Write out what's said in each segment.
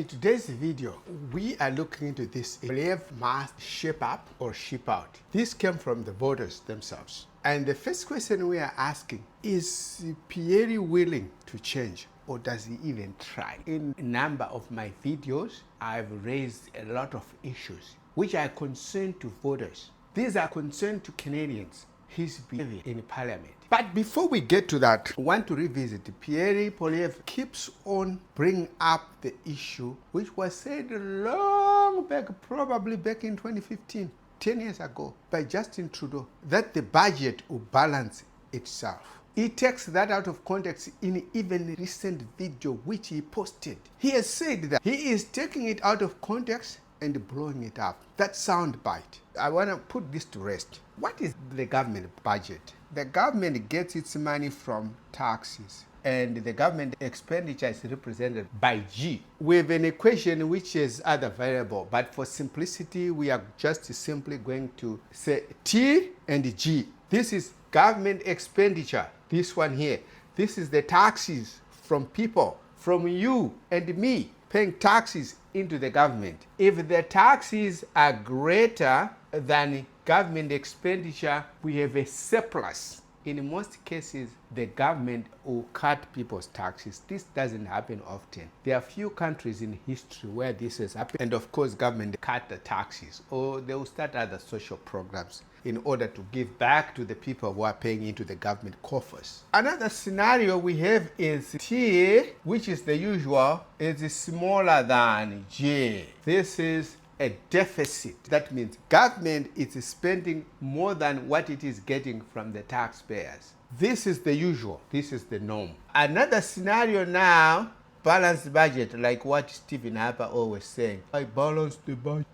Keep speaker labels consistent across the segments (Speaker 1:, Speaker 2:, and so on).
Speaker 1: In today's video, we are looking into this Poilievre must shape up or ship out. This came from the voters themselves. And the first question we are asking, is Pierre willing to change, or does he even try? In a number of my videos, I've raised a lot of issues which are concerned to voters. These are concerned to Canadians, his behavior in Parliament. But before we get to that, I want to revisit. Pierre Poilievre keeps on bringing up the issue which was said long back, probably back in 2015, 10 years ago, by Justin Trudeau, that the budget will balance itself. He takes that out of context in even a recent video which he posted. He has said that he is taking it out of context and blowing it up. That sound bite. I want to put this to rest. What is the government budget? The government gets its money from taxes, and the government expenditure is represented by G. We have an equation which is other variable, but for simplicity, we are just simply going to say T and G. This is government expenditure. This one here. This is the taxes from people, from you and me, paying taxes into the government. If the taxes are greater than government expenditure, we have a surplus. In most cases, the government will cut people's taxes. This doesn't happen often. There are few countries in history where this has happened, and of course, government cut the taxes, or they will start other social programs in order to give back to the people who are paying into the government coffers. Another scenario we have is T, which is the usual, is smaller than J. This is a deficit. That means government is spending more than what it is getting from the taxpayers. This is the usual. This is the norm. Another scenario now, balanced budget, like what Stephen Harper always saying. I balance the budget.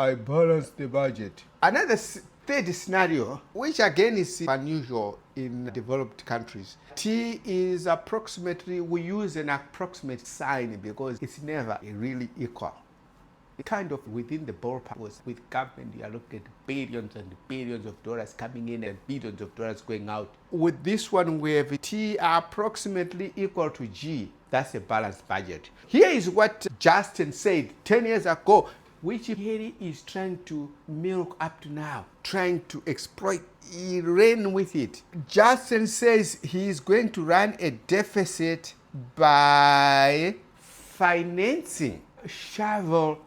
Speaker 1: I balance the budget. Another third scenario, which again is unusual in developed countries. T is approximately, we use an approximate sign because it's never really equal. Kind of within the ballpark. Was with government, you are looking at billions and billions of dollars coming in and billions of dollars going out. With this one, we have T approximately equal to G. That's a balanced budget. Here is what Justin said 10 years ago, which he is trying to milk up to now, trying to exploit. He ran with it. Justin says he is going to run a deficit by financing shovel-ready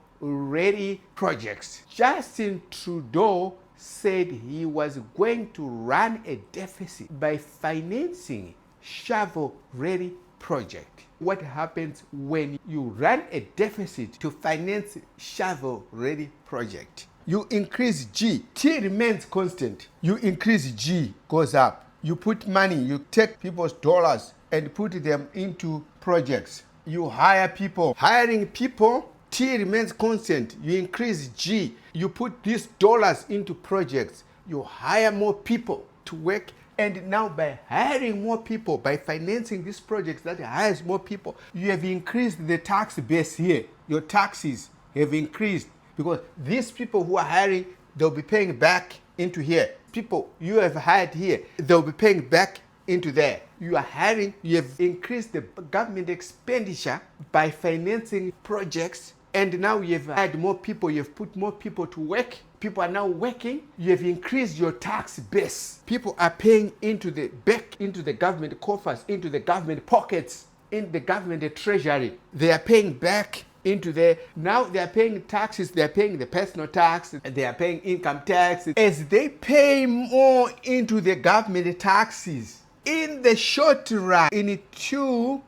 Speaker 1: projects. Justin Trudeau said he was going to run a deficit by financing shovel-ready project. What happens when you run a deficit to finance shovel-ready project? You increase G. T remains constant. You increase G, goes up. You put money, you take people's dollars and put them into projects. You hire people. Hiring people, T remains constant. You increase G. You put these dollars into projects. You hire more people to work. And now by hiring more people, by financing these projects that hires more people, you have increased the tax base here. Your taxes have increased because these people who are hiring, they'll be paying back into here. People you have hired here, they'll be paying back into there. You are hiring, you have increased the government expenditure by financing projects, and now you have hired more people, you have put more people to work. People are now working. You have increased your tax base. People are paying back into the government coffers, into the government pockets, in the government treasury. They are paying back into there. Now they are paying taxes. They are paying the personal tax. They are paying income tax. As they pay more into the government taxes, in the short run, in 2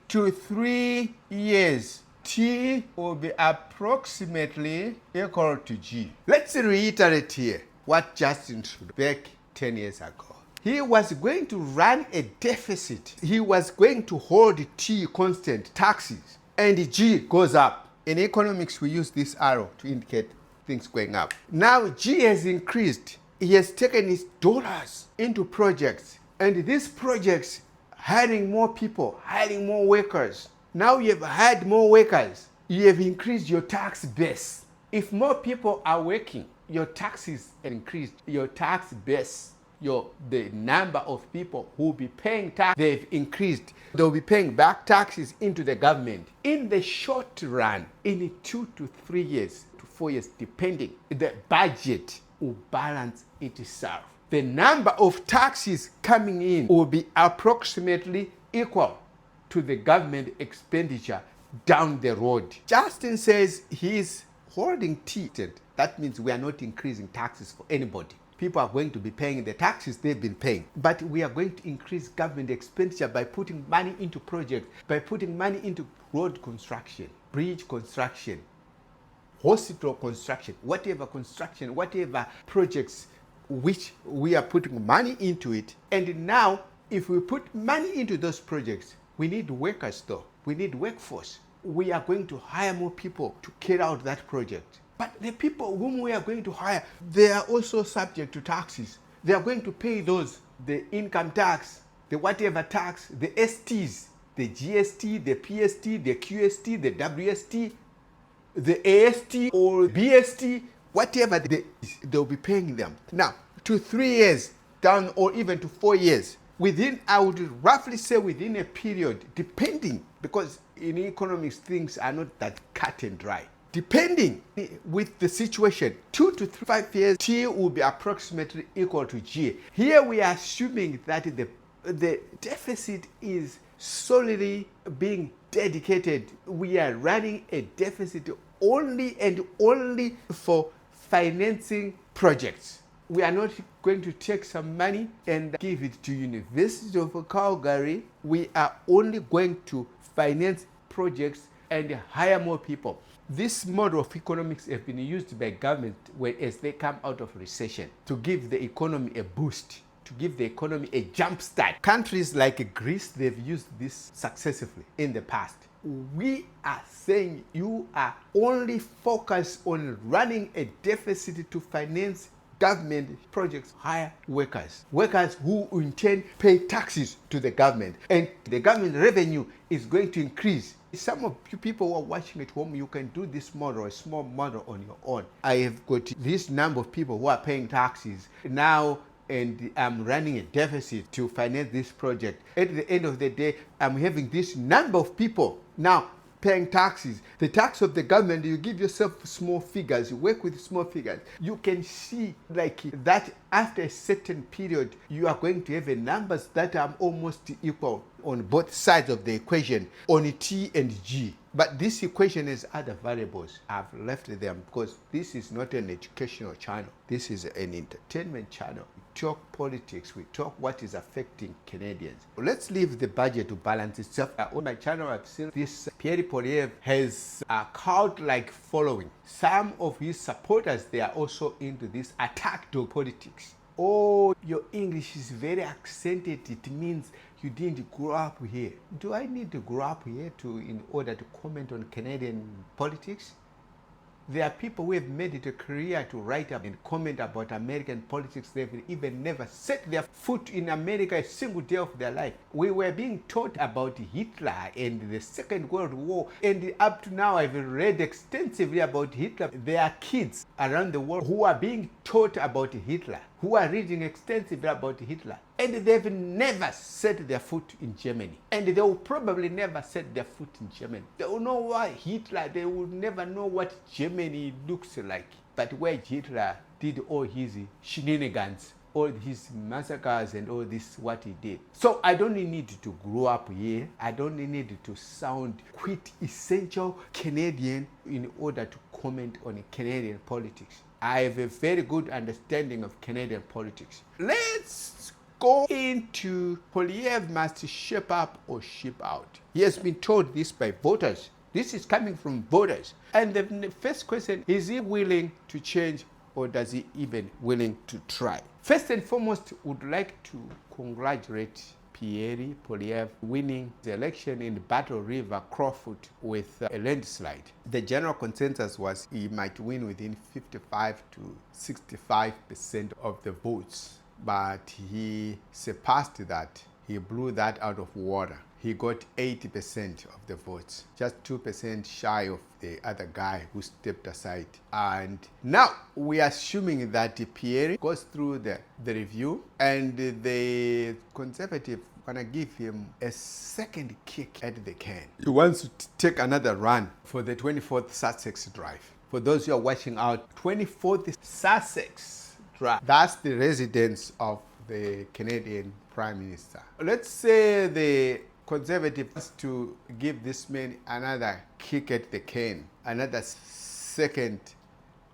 Speaker 1: to 3 years, T will be approximately equal to G. Let's reiterate here what Justin Trudeau back 10 years ago. He was going to run a deficit. He was going to hold T constant, taxes, and G goes up. In economics, we use this arrow to indicate things going up. Now G has increased. He has taken his dollars into projects, and these projects hiring more people, hiring more workers. Now you have hired more workers. You have increased your tax base. If more people are working, your taxes increased, your tax base the number of people who will be paying tax, they've increased. They'll be paying back taxes into the government. In the short run, in 2 to 3 years to 4 years, depending, the budget will balance itself. The number of taxes coming in will be approximately equal to the government expenditure down the road. Justin says he's holding teeth. That means we are not increasing taxes for anybody. People are going to be paying the taxes they've been paying. But we are going to increase government expenditure by putting money into projects, by putting money into road construction, bridge construction, hospital construction, whatever projects which we are putting money into it. And now, if we put money into those projects, we need workers though. We need workforce. We are going to hire more people to carry out that project. But the people whom we are going to hire, they are also subject to taxes. They are going to pay those, the income tax, the whatever tax, the STs, the GST, the PST, the QST, the WST, the AST or BST, whatever they'll be paying them. Now, to 3 years down or even to 4 years, I would roughly say within a period, depending, because in economics things are not that cut and dry. Depending with the situation, 2 to 5 years, T will be approximately equal to G. Here we are assuming that the deficit is solely being dedicated. We are running a deficit only and only for financing projects. We are not going to take some money and give it to University of Calgary. We are only going to finance projects and hire more people. This model of economics has been used by government as they come out of recession to give the economy a boost, to give the economy a jump start. Countries like Greece, they've used this successfully in the past. We are saying you are only focused on running a deficit to finance government projects, hire workers who in turn pay taxes to the government, and the government revenue is going to increase. Some of you people who are watching at home, you can do this model, a small model on your own. I have got this number of people who are paying taxes now, and I'm running a deficit to finance this project. At the end of the day, I'm having this number of people now paying taxes. The tax of the government, you give yourself small figures, you work with small figures. You can see like that after a certain period, you are going to have numbers that are almost equal on both sides of the equation, on T and G. But this equation has other variables. I've left them because this is not an educational channel. This is an entertainment channel. We talk politics, we talk what is affecting Canadians. Let's leave the budget to balance itself. On my channel, I've seen this Pierre Poilievre has a cult-like following. Some of his supporters, they are also into this attack dog politics. Oh, your English is very accented. It means you didn't grow up here. Do I need to grow up here in order to comment on Canadian politics? There are people who have made it a career to write up and comment about American politics. They've even never set their foot in America a single day of their life. We were being taught about Hitler and the Second World War, and up to now I've read extensively about Hitler. There are kids around the world who are being taught about Hitler, who are reading extensively about Hitler, and they've never set their foot in Germany. And they will probably never set their foot in Germany. They will know why Hitler, they will never know what Germany looks like. But where Hitler did all his shenanigans, all his massacres and all this, what he did. So I don't need to grow up here. I don't need to sound quite essential Canadian in order to comment on Canadian politics. I have a very good understanding of Canadian politics. Let's go into Poilievre must shape up or ship out. He has been told this by voters. This is coming from voters. And the first question, is he willing to change, or does he even willing to try? First and foremost, would like to congratulate Pierre Poilievre winning the election in Battle River, Crowfoot, with a landslide. The general consensus was he might win within 55 to 65% of the votes, but he surpassed that. He blew that out of water. he got 80% of the votes, just 2% shy of the other guy who stepped aside. And now we are assuming that Pierre goes through the review, and the Conservative gonna give him a second kick at the can. He wants to take another run for the 24th Sussex drive. For those who are watching out, 24th Sussex drive, that's the residence of the Canadian Prime Minister. Let's say the Conservative wants to give this man another kick at the can, another second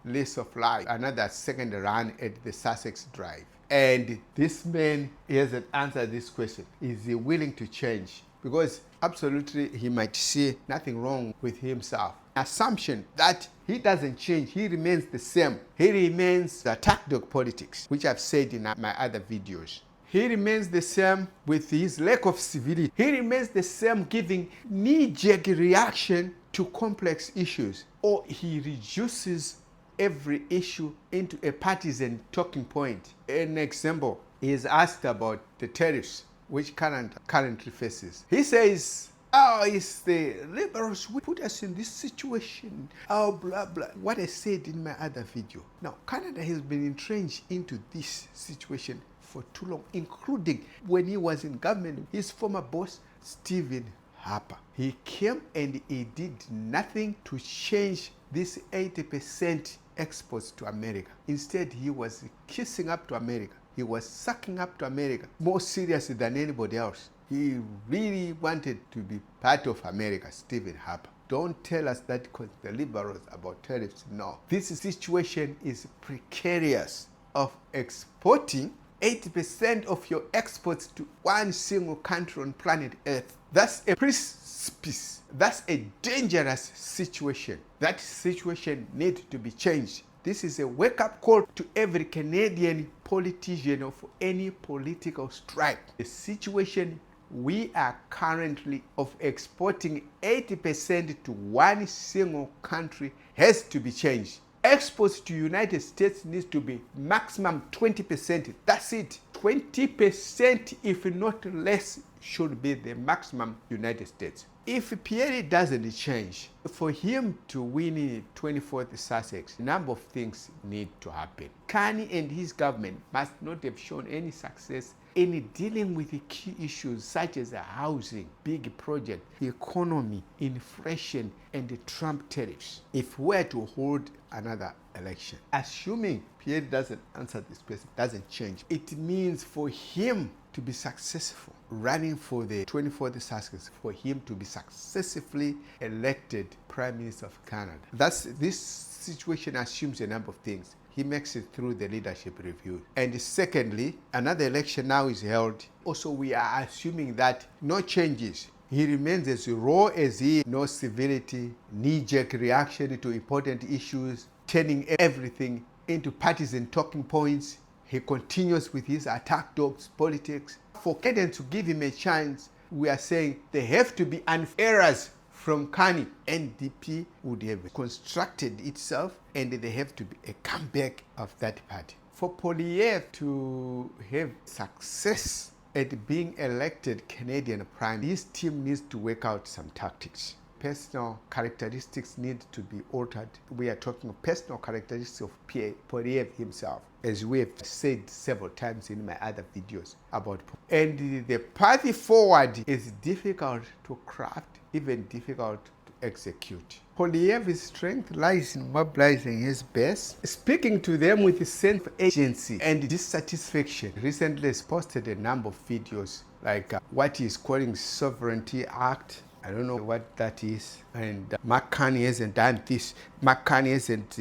Speaker 1: lease of life, another second run at the Sussex drive. And this man hasn't answered this question. Is he willing to change? Because absolutely he might see nothing wrong with himself. Assumption that he doesn't change, he remains the same. He remains the attack dog politics, which I've said in my other videos. He remains the same with his lack of civility. He remains the same giving knee-jerk reaction to complex issues. Or he reduces every issue into a partisan talking point. An example, he is asked about the tariffs which currently faces. He says, oh, it's the liberals who put us in this situation. Oh, blah, blah. What I said in my other video. Now, Canada has been entrenched into this situation for too long, including when he was in government, his former boss, Stephen Harper. He came and he did nothing to change this 80% exports to America. Instead, he was kissing up to America. He was sucking up to America more seriously than anybody else. He really wanted to be part of America, Stephen Harper. Don't tell us that because the liberals about tariffs. No. This situation is precarious of exporting 80% of your exports to one single country on planet Earth. That's a precipice. That's a dangerous situation. That situation needs to be changed. This is a wake-up call to every Canadian politician of any political stripe. The situation we are currently of exporting 80% to one single country has to be changed. Exports to United States needs to be maximum 20%. That's it. 20%, if not less, should be the maximum United States. If Pierre doesn't change, for him to win 24th Sussex, a number of things need to happen. Carney and his government must not have shown any success in dealing with the key issues such as housing, big project, economy, inflation, and the Trump tariffs. If we were to hold another election, assuming Pierre doesn't answer this question, doesn't change, it means for him to be successful running for the 24th Sussex, for him to be successfully elected Prime Minister of Canada. This situation assumes a number of things. He makes it through the leadership review. And secondly, another election now is held. Also, we are assuming that no changes. He remains as raw as he, no civility, knee-jerk reaction to important issues, turning everything into partisan talking points. He continues with his attack dogs politics. For Canadians to give him a chance, we are saying there have to be errors from Carney. NDP would have constructed itself, and there have to be a comeback of that party. For Poilievre to have success at being elected Canadian Prime, his team needs to work out some tactics. Personal characteristics need to be altered. We are talking of personal characteristics of Pierre Poilievre himself, as we have said several times in my other videos about. And the path forward is difficult to craft, even difficult to execute. Poilievre's strength lies in mobilizing his base, speaking to them with a sense of agency and dissatisfaction. Recently, he's posted a number of videos like what he's calling Sovereignty Act. I don't know what that is. And Mark Carney hasn't done this. Mark Carney hasn't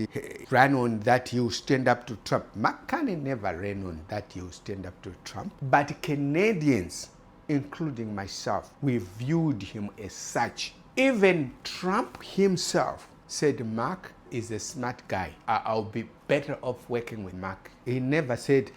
Speaker 1: ran on that he will stand up to Trump. Mark Carney never ran on that he will stand up to Trump. But Canadians, including myself, we viewed him as such. Even Trump himself said Mark is a smart guy. I'll be better off working with Mark. He never said,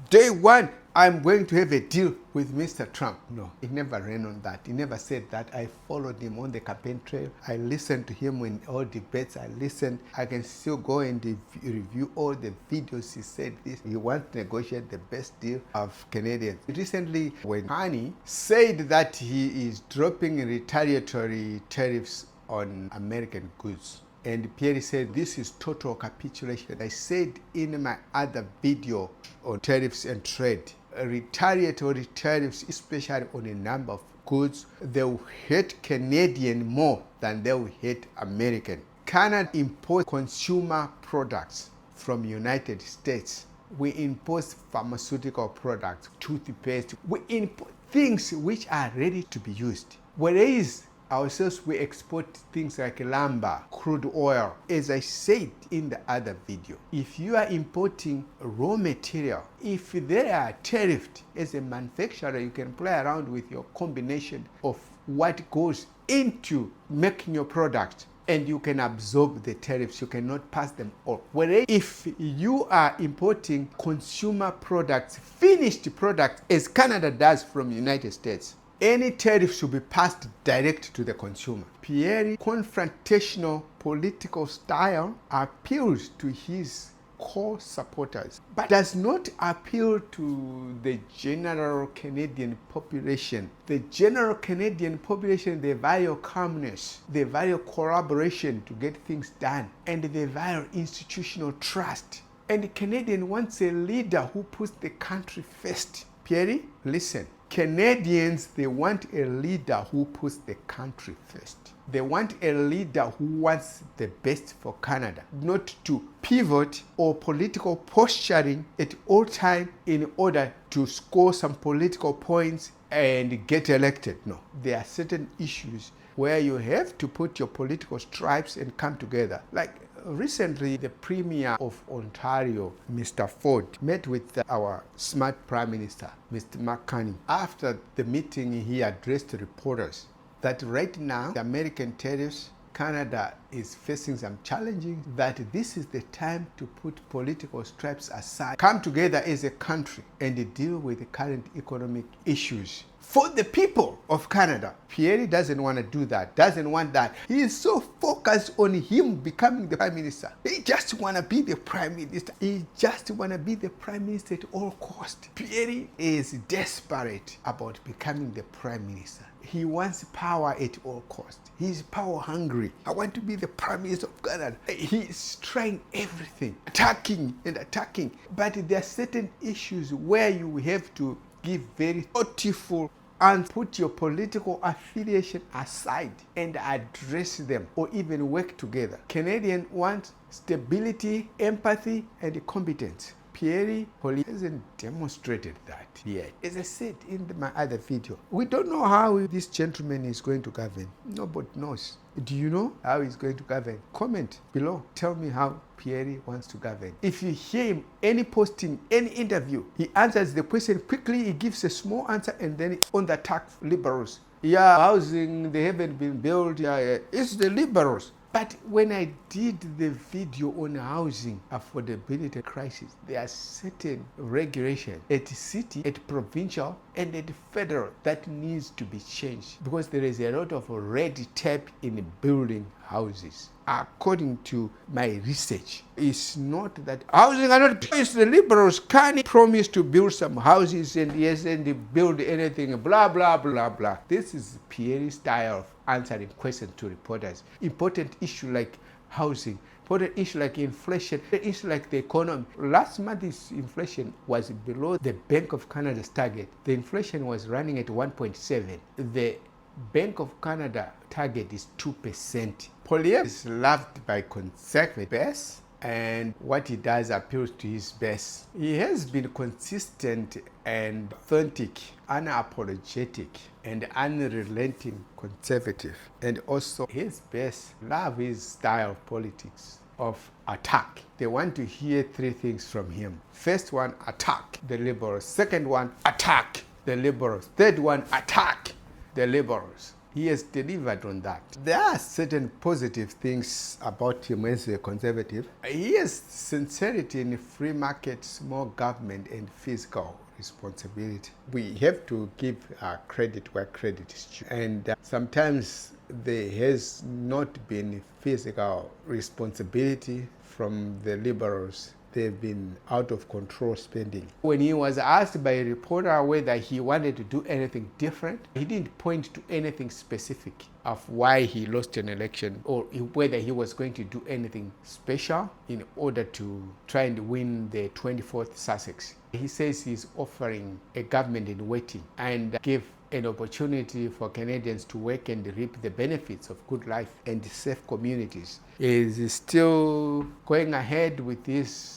Speaker 1: day one, I'm going to have a deal with Mr. Trump. No, he never ran on that. He never said that. I followed him on the campaign trail. I listened to him in all debates. I listened. I can still go and review all the videos. He said this. He wants to negotiate the best deal of Canadians. Recently, when Carney said that he is dropping retaliatory tariffs on American goods, and Pierre said this is total capitulation. I said in my other video on tariffs and trade, retaliatory tariffs, especially on a number of goods, they will hit Canadian more than they will hit American. Canada imports consumer products from United States. We import pharmaceutical products, toothpaste. We import things which are ready to be used. Whereas ourselves, we export things like lumber, crude oil. As I said in the other video, if you are importing raw material, if they are tariffed, as a manufacturer, you can play around with your combination of what goes into making your product, and you can absorb the tariffs. You cannot pass them on. Whereas if you are importing consumer products, finished products, as Canada does from the United States, any tariff should be passed direct to the consumer. Pierre's confrontational political style appeals to his core supporters, but does not appeal to the general Canadian population. The general Canadian population, they value calmness, they value collaboration to get things done, and they value institutional trust. And the Canadian wants a leader who puts the country first. Pierre, listen. Canadians, they want a leader who puts the country first. They want a leader who wants the best for Canada, not to pivot or political posturing at all times in order to score some political points and get elected. No, there are certain issues where you have to put your political stripes and come together. Like recently, the Premier of Ontario, Mr. Ford, met with our smart Prime Minister, Mr. Mark Carney. After the meeting, he addressed reporters that right now, the American tariffs, Canada is facing some challenges, that this is the time to put political stripes aside, come together as a country and deal with the current economic issues for the people of Canada. Pierre doesn't want to do that, doesn't want that. He is so focused on him becoming the Prime Minister. He just want to be the Prime Minister. He just want to be the Prime Minister at all costs. Pierre is desperate about becoming the Prime Minister. He wants power at all costs. He's power hungry. I want to be the Prime Minister of Canada. He's trying everything, attacking and attacking. But there are certain issues where you have to give very thoughtful and put your political affiliation aside and address them or even work together. Canadians want stability, empathy, and competence. Pierre Poilievre hasn't demonstrated that yet. As I said in my other video, we don't know how this gentleman is going to govern. Nobody knows. Do you know how he's going to govern? Comment below. Tell me how Pierre wants to govern. If you hear him, any posting, any interview, he answers the question quickly, he gives a small answer, and then on the attack liberals. Yeah, housing, they haven't been built. Yeah. It's the liberals. But when I did the video on housing affordability crisis, there are certain regulations at city, at provincial, and at federal that needs to be changed because there is a lot of red tape in building houses. According to my research, it's not that housing are not. It's the liberals can't promise to build some houses and yes, and they build anything, blah, blah, blah, blah. This is Pierre's style of answering questions to reporters. Important issue like housing, important issue like inflation, issue like the economy. Last month's inflation was below the Bank of Canada's target. The inflation was running at 1.7. The Bank of Canada target is 2%. Poilievre is loved by conservatives, and what he does appeals to his base. He has been consistent and authentic, unapologetic, and unrelenting conservative. And also his base love his style of politics of attack. They want to hear three things from him. First one, attack the liberals. Second one, attack the liberals. Third one, attack the liberals. He has delivered on that. There are certain positive things about him as a conservative. He has sincerity in free market, small government, and fiscal responsibility. We have to give credit where credit is due. And sometimes there has not been fiscal responsibility from the liberals. They've been out of control spending. When he was asked by a reporter whether he wanted to do anything different, he didn't point to anything specific of why he lost an election or whether he was going to do anything special in order to try and win the 24th Sussex. He says he's offering a government in waiting and give an opportunity for Canadians to work and reap the benefits of good life and safe communities. Is still going ahead with this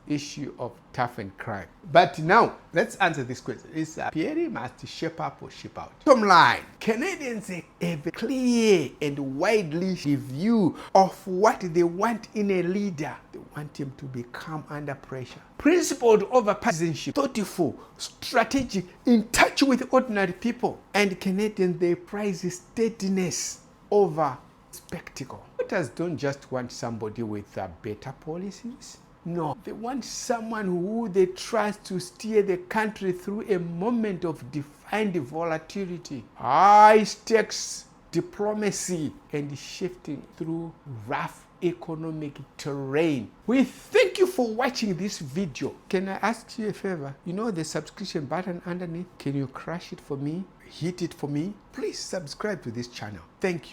Speaker 1: issue of toughened crime. But now, let's answer this question. Is Pierre must shape up or shape out? Bottom line, Canadians have a clear and widely view of what they want in a leader. They want him to be calm under pressure, principled over partisanship, thoughtful, strategic, in touch with ordinary people. And Canadians, they prize steadiness over spectacle. Voters don't just want somebody with better policies. No, they want someone who they trust to steer the country through a moment of defined volatility, high stakes diplomacy, and shifting through rough economic terrain. We thank you for watching this video. Can I ask you a favor? You know the subscription button underneath? Can you crush it for me? Hit it for me? Please subscribe to this channel. Thank you.